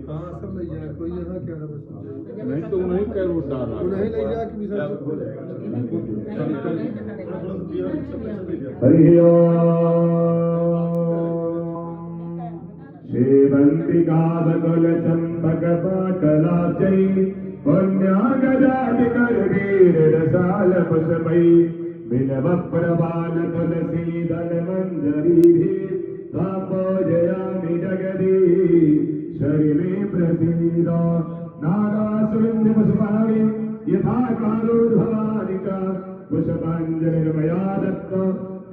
हाँ सब ले जाए, कोई यहाँ क्या ना बस नहीं तो उन्हें क्या रूट डाला उन्हें ले जा कि विसर्जन हरि श्रीवन्तिकावकुलचम्पकपाटलाचै पुण्यागजादिकरवीररसाल पुष्पै बिल्वप्रवाल तुलसीदल मञ्जरीभिः तापोजयामि जगदीश्वरि मे प्रसीद नागासुरन्ध्यपुष्पाणि यथा कालोद्भवानि च पुष्पाञ्जलिर्मया दत्त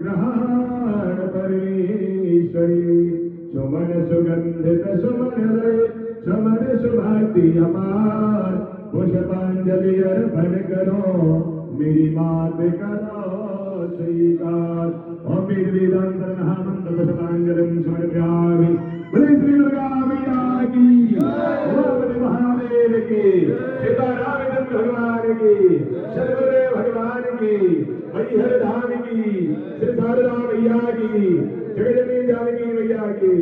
ग्रहाण परमेश्वरी सुमन सुगंधित सुमनलय सुमन सुभाति अपार पुष्पांजलि अर्पण करो मेरी मात करो स्वीकार और मेरी वेदांत महामंत्र पुष्पांजलिं समर्पयामि। बोले श्री दुर्गा मैया की, बोले महादेव की, सीतारामचंद्र भगवान की, शंकरदेव भगवान की, हरिहर धाम की, श्री शारदा मैया की, जगजननी जानकी मैया की,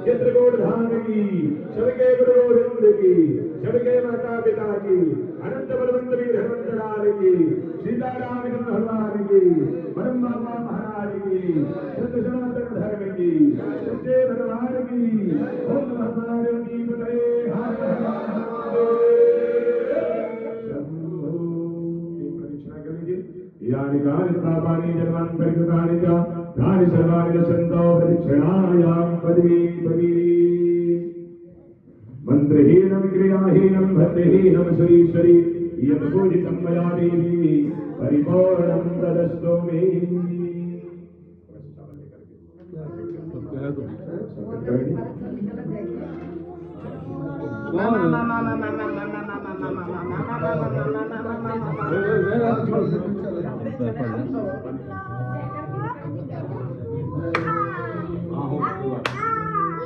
चित्रकूट धाम की, सबके गुरु गोविंद की, सबके माता पिता की, अनंत बलवंत वीर हनुमंत लाल की, सीतारामचंद्र भगवान की, परम बाबा महाराज की, शुद्ध सनातन धर्म की, सच्चे भगवान की, ओम नमः पार्वती पतये हर हर यानि कानि पापानि जन्मान्तरिकृतानि च तानि सर्वाणि नश्यन्तो प्रदक्षिणायां पदी पदी मन्त्रहीनं क्रियाहीनं भक्तिहीनं सुरीश्वरी यत् पूजितं मया देवी परिपूर्णं तदस्तु मे।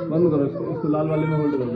बंद करो इसको लाल वाले में होल्ड कर दो।